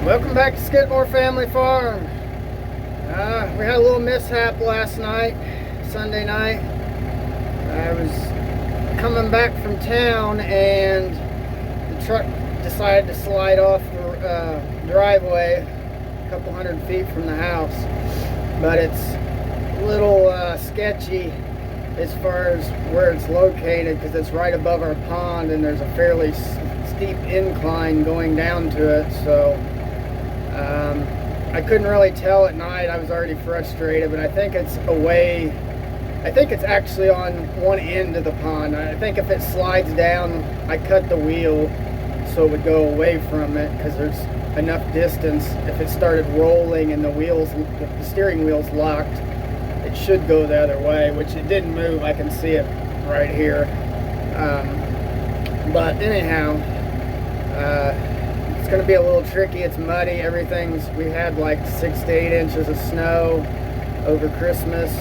Welcome back to Skidmore Family Farm. We had a little mishap last night, Sunday night. I was coming back from town and the truck decided to slide off the driveway a couple hundred feet from the house. But it's a little sketchy as far as where it's located because it's right above our pond and there's a fairly steep incline going down to it. So I couldn't really tell at night. I was already frustrated, but I think it's away. I think it's actually on one end of the pond. I think if it slides down, I cut the wheel so it would go away from it because there's enough distance. If it started rolling and the steering wheel's locked, it should go the other way, which it didn't move. I can see it right here. But anyhow, it's going to be a little tricky. It's muddy. We had like 6 to 8 inches of snow over Christmas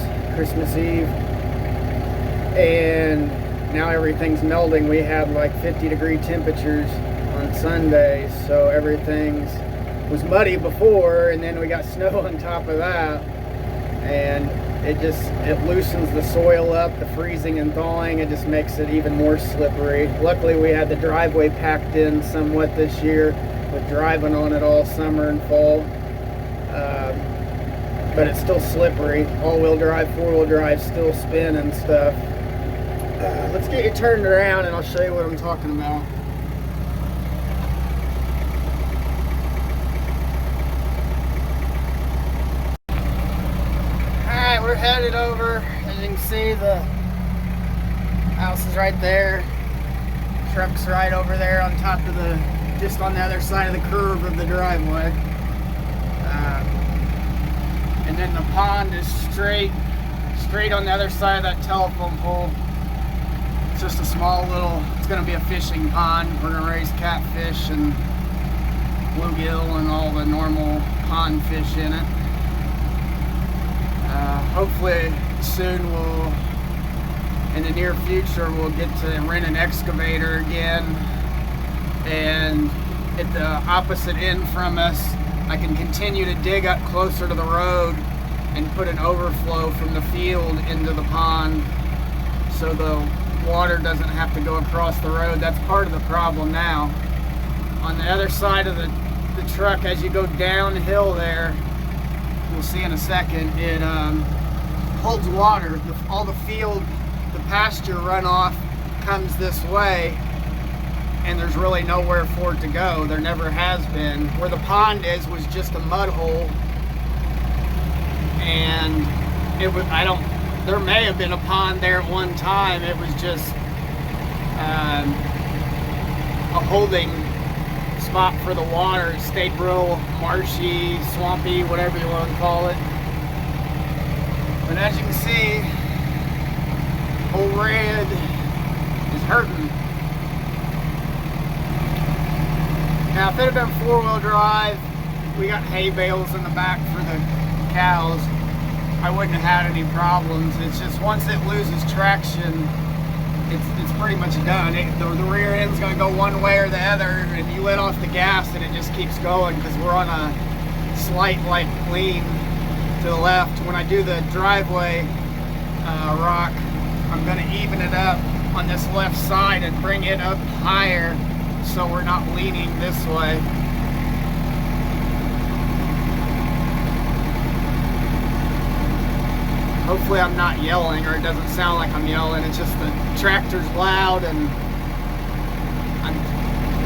Eve, and now everything's melting. We had like 50-degree temperatures on Sunday, so everything was muddy before, and then we got snow on top of that, and it loosens the soil up. The freezing and thawing, it just makes it even more slippery. Luckily we had the driveway packed in somewhat this year with driving on it all summer and fall, but it's still slippery. All-wheel drive, four-wheel drive still spin and stuff. Let's get you turned around and I'll show you what I'm talking about. Alright, we're headed over. As you can see, the house is right there. Truck's right over there on top of just on the other side of the curve of the driveway. And then the pond is straight on the other side of that telephone pole. It's just a small little, it's going to be a fishing pond. We're going to raise catfish and bluegill and all the normal pond fish in it. Hopefully soon in the near future, we'll get to rent an excavator again. And at the opposite end from us, I can continue to dig up closer to the road and put an overflow from the field into the pond so the water doesn't have to go across the road. That's part of the problem now. On the other side of the truck, as you go downhill there, we'll see in a second, it holds water. All the field, the pasture runoff comes this way, and there's really nowhere for it to go. There never has been. Where the pond was just a mud hole, and there may have been a pond there at one time. It was just a holding spot for the water. It stayed real marshy, swampy, whatever you want to call it. But as you can see, old Red is hurting. Now, if it had been four-wheel drive, we got hay bales in the back for the cows, I wouldn't have had any problems. It's just once it loses traction, it's pretty much done. The rear end's going to go one way or the other, and you let off the gas and it just keeps going because we're on a slight lean to the left. When I do the driveway rock, I'm going to even it up on this left side and bring it up higher so we're not leaning this way. Hopefully I'm not yelling, or it doesn't sound like I'm yelling. It's just the tractor's loud and I'm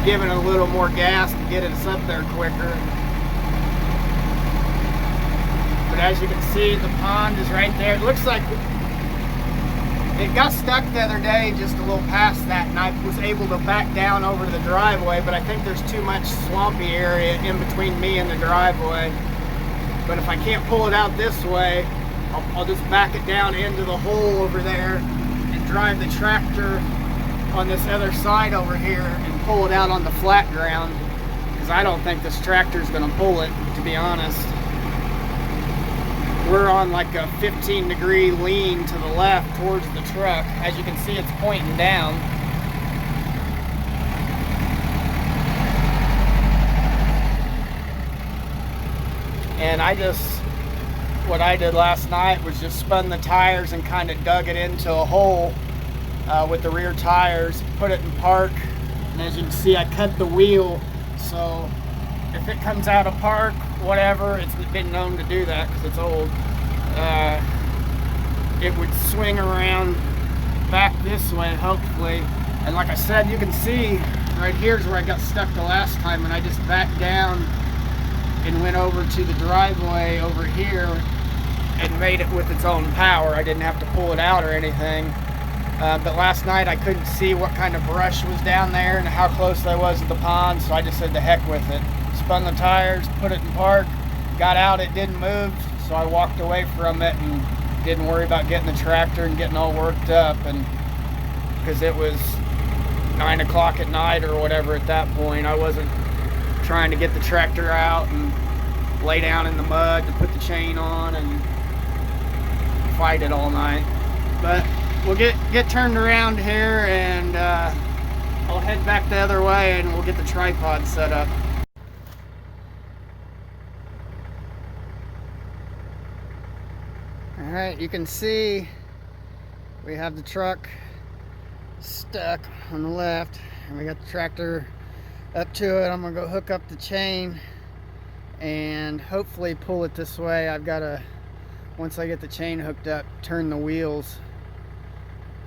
giving it a little more gas to get us up there quicker. But as you can see, the pond is right there. It looks like it got stuck the other day just a little past that, and I was able to back down over to the driveway, but I think there's too much swampy area in between me and the driveway. But if I can't pull it out this way, I'll just back it down into the hole over there and drive the tractor on this other side over here and pull it out on the flat ground, because I don't think this tractor's going to pull it, to be honest. We're on like a 15-degree lean to the left towards the truck. As you can see, it's pointing down. And what I did last night was just spun the tires and kind of dug it into a hole with the rear tires, put it in park, and as you can see, I cut the wheel, so if it comes out of park, whatever, it's been known to do that because it's old, it would swing around back this way, hopefully. And like I said, you can see right here's where I got stuck the last time, and I just backed down and went over to the driveway over here and made it with its own power. I didn't have to pull it out or anything. But last night I couldn't see what kind of brush was down there and how close I was to the pond, so I just said the heck with it. Spun the tires, put it in park, got out, it didn't move, so I walked away from it and didn't worry about getting the tractor and getting all worked up, and because it was 9 o'clock at night or whatever at that point. I wasn't trying to get the tractor out and lay down in the mud to put the chain on and fight it all night. But we'll get turned around here, and I'll head back the other way and we'll get the tripod set up. Alright, you can see we have the truck stuck on the left and we got the tractor up to it. I'm gonna go hook up the chain and hopefully pull it this way. I've got to, once I get the chain hooked up, turn the wheels.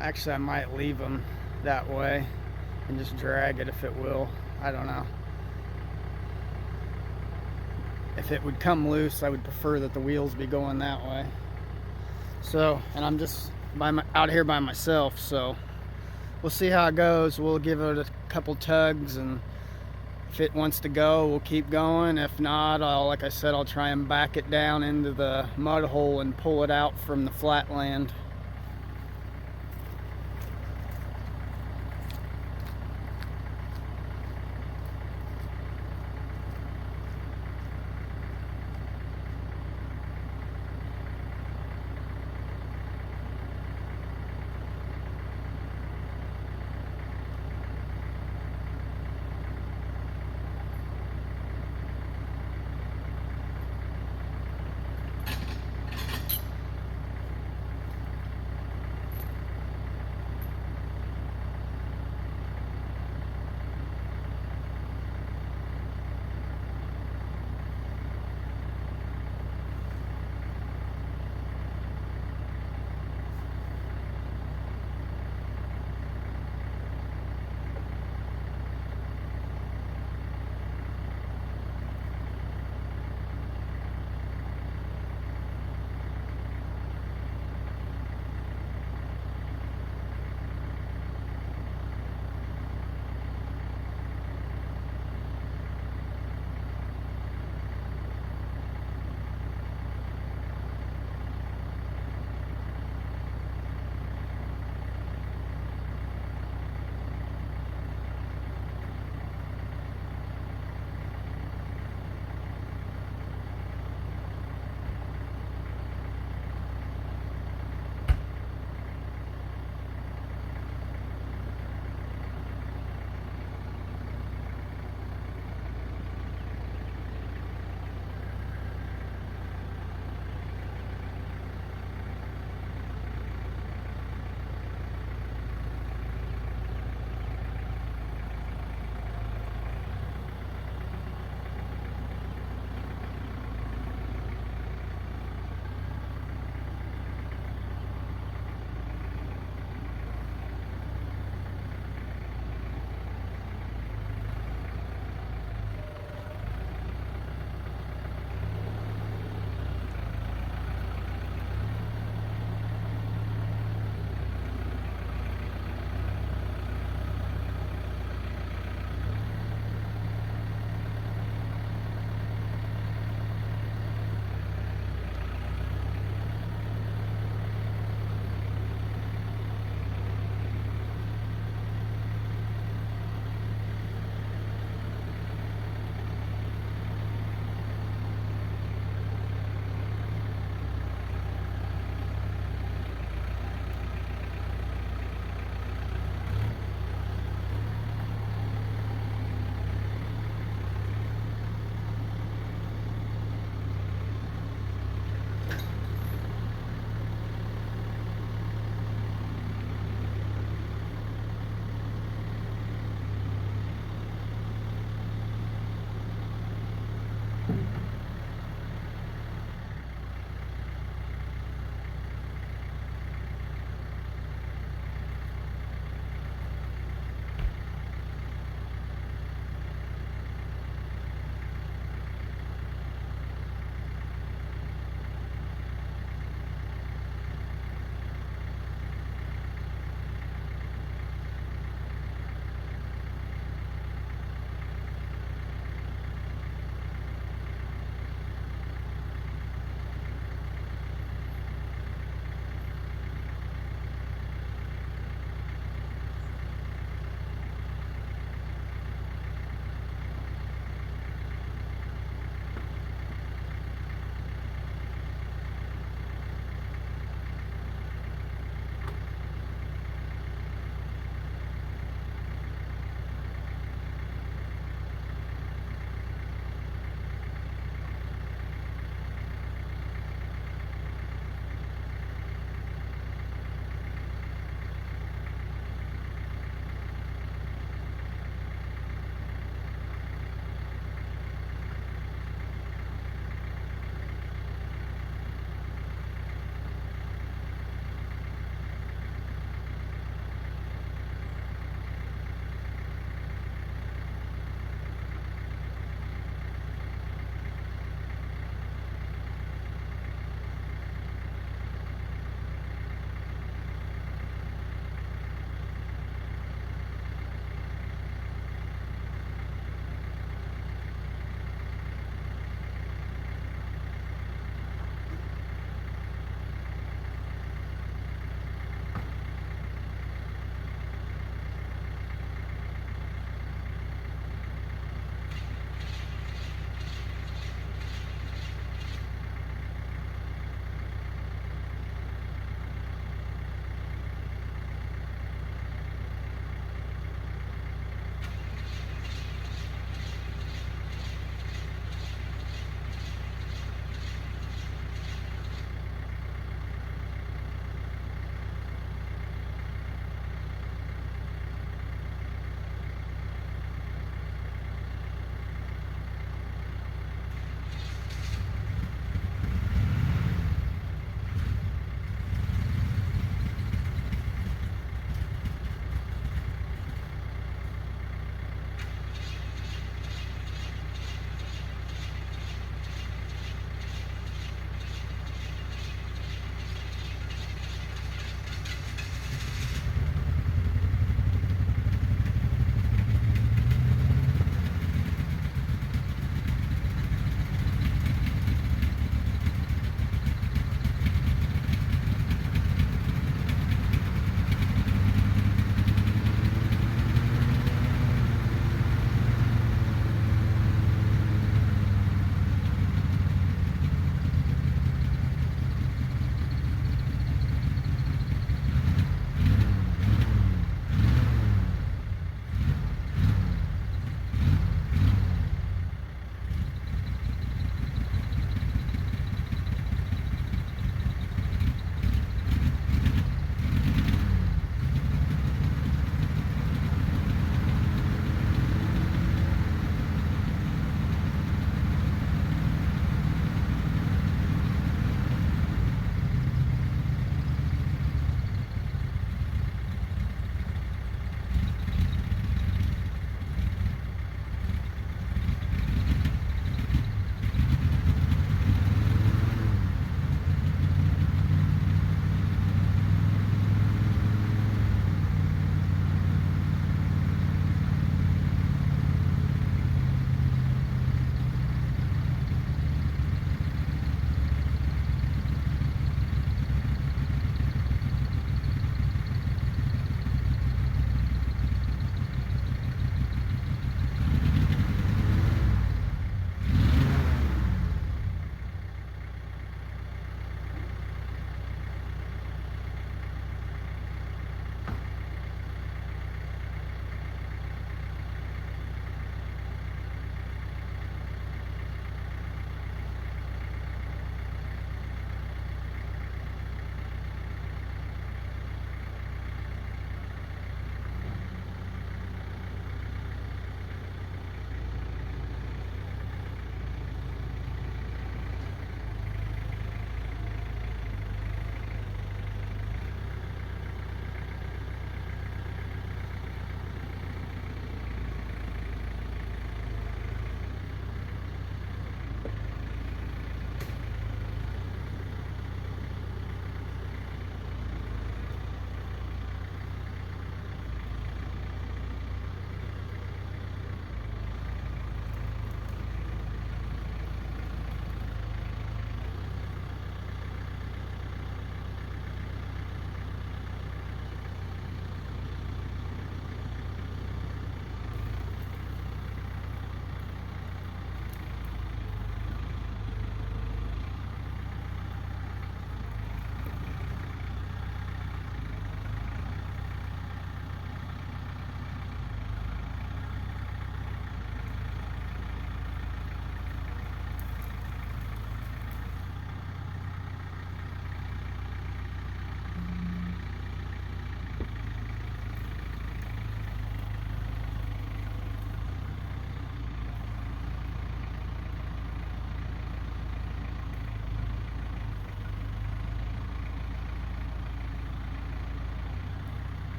Actually, I might leave them that way and just drag it if it will. I don't know. If it would come loose, I would prefer that the wheels be going that way. So, and I'm just out here by myself, so we'll see how it goes. We'll give it a couple tugs, and if it wants to go, we'll keep going. If not, like I said, I'll try and back it down into the mud hole and pull it out from the flat land.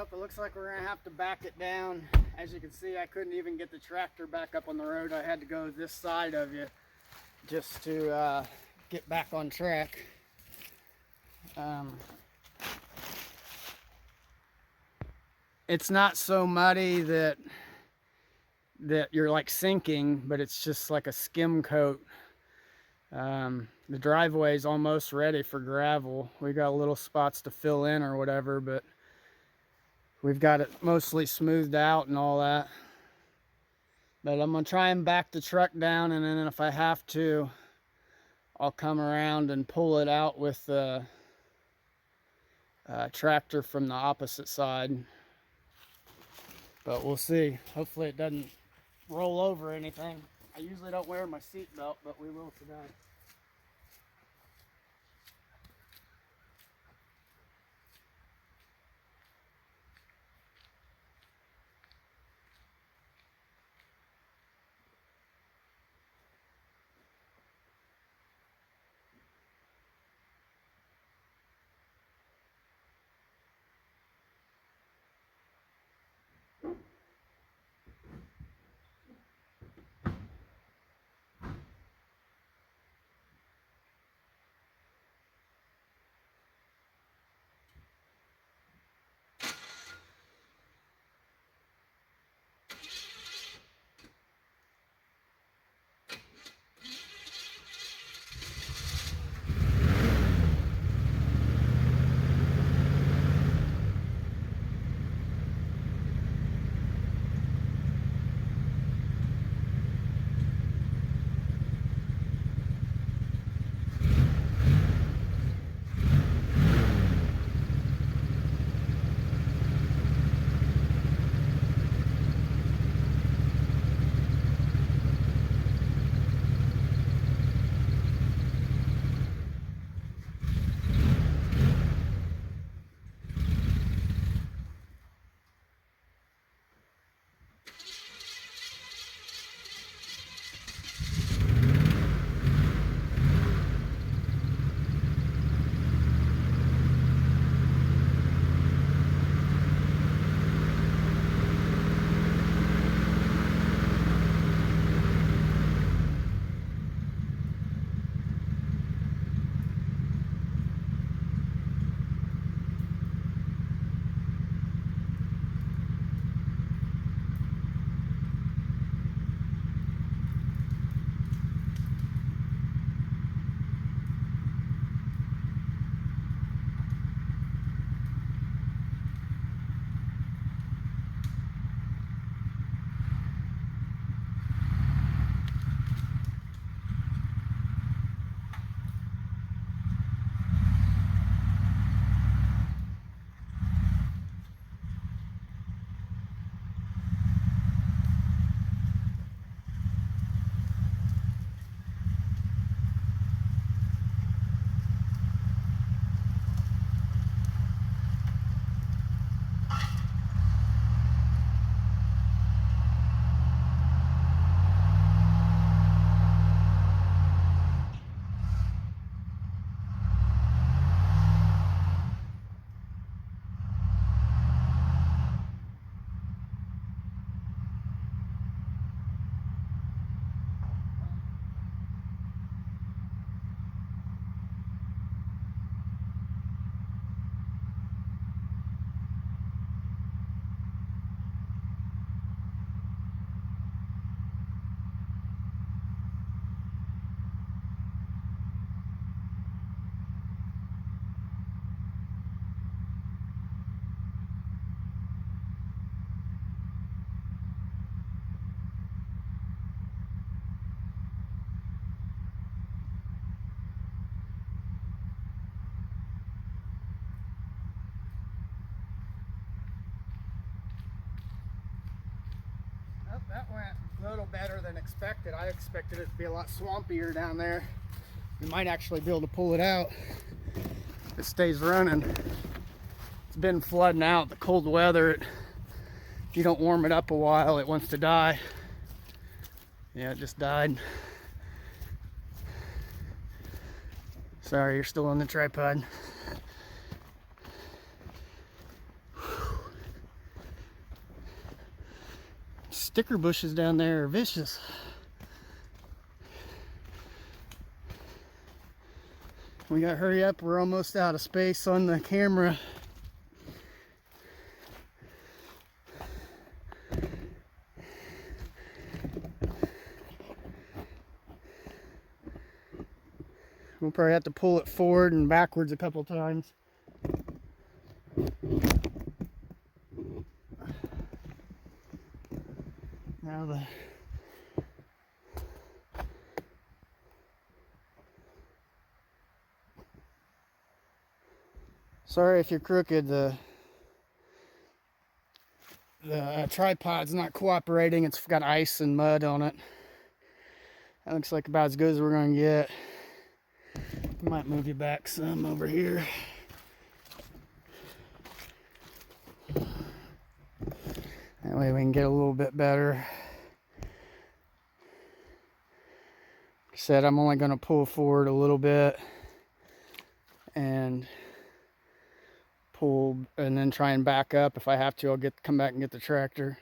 Nope, it looks like we're gonna have to back it down. As you can see, I couldn't even get the tractor back up on the road. I had to go this side of you just to get back on track. It's not so muddy that you're like sinking, but it's just like a skim coat. The driveway is almost ready for gravel. We got little spots to fill in or whatever, but we've got it mostly smoothed out and all that. But I'm gonna try and back the truck down, and then if I have to, I'll come around and pull it out with the tractor from the opposite side. But we'll see. Hopefully it doesn't roll over anything. I usually don't wear my seat belt, but we will today. That went a little better than expected. I expected it to be a lot swampier down there. You might actually be able to pull it out if it stays running. It's been flooding out. The cold weather, if you don't warm it up a while, it wants to die. Yeah, it just died. Sorry, you're still on the tripod. sticker bushes down there are vicious. We got to hurry up. We're almost out of space on the camera. We'll probably have to pull it forward and backwards a couple times. Now the sorry if you're crooked, the tripod's not cooperating. It's got ice and mud on it. That looks like about as good as we're gonna get. Might move you back some over here. That way we can get a little bit better. Like I said, I'm only gonna pull forward a little bit and pull, and then try and back up. If I have to, I'll come back and get the tractor.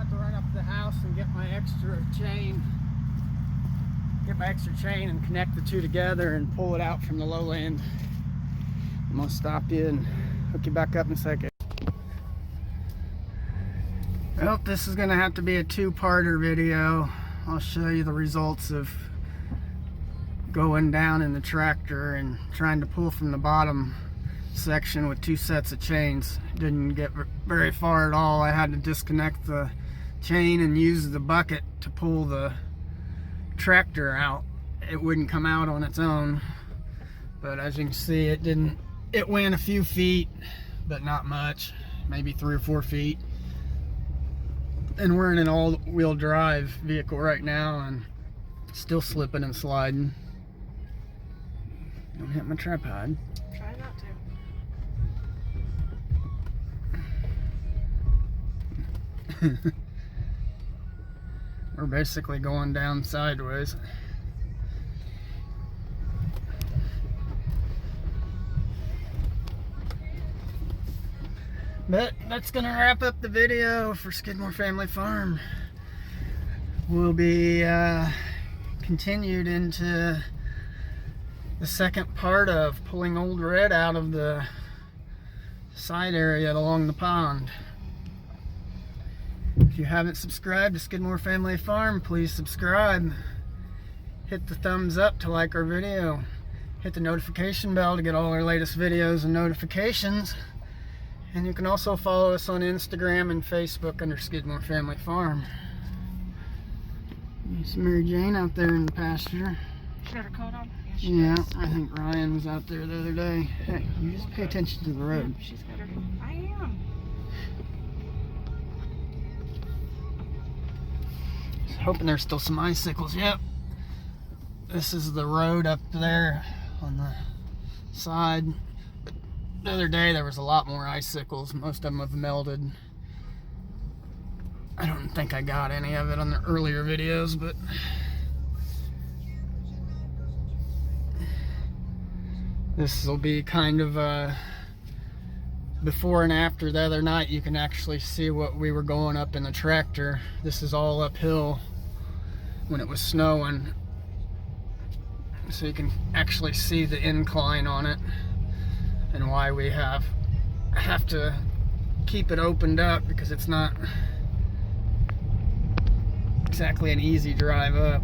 have to run up to the house and get my extra chain. And connect the two together and pull it out from the lowland. I'm gonna stop you and hook you back up in a second. Well, this is gonna have to be a two-parter video. I'll show you the results of going down in the tractor and trying to pull from the bottom section with two sets of chains. Didn't get very far at all. I had to disconnect the chain and use the bucket to pull the tractor out. It wouldn't come out on its own, but as you can see, it went a few feet, but not much, maybe 3 or 4 feet. And we're in an all-wheel drive vehicle right now and still slipping and sliding. Don't hit my tripod. Try not to. We're basically going down sideways. But that's gonna wrap up the video for Skidmore Family Farm. We'll be continued into the second part of pulling Old Red out of the side area along the pond. If you haven't subscribed to Skidmore Family Farm, please subscribe. Hit the thumbs up to like our video. Hit the notification bell to get all our latest videos and notifications. And you can also follow us on Instagram and Facebook under Skidmore Family Farm. There's Mary Jane out there in the pasture. She got her coat on? Yeah, I think Ryan was out there the other day. Hey, you just pay attention to the road. She's got her. I am. Hoping there's still some icicles. Yep. This is the road up there on the side. The other day there was a lot more icicles. Most of them have melted. I don't think I got any of it on the earlier videos, but this will be kind of a before and after. The other night you can actually see what we were going up in the tractor. This is all uphill when it was snowing, so you can actually see the incline on it and why we have to keep it opened up, because it's not exactly an easy drive up.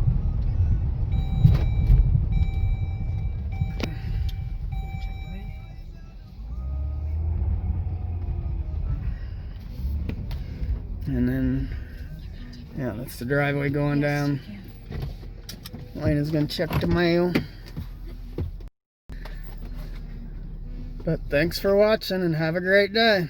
And then, yeah, that's the driveway going down. Lena's gonna check the mail. But thanks for watching and have a great day.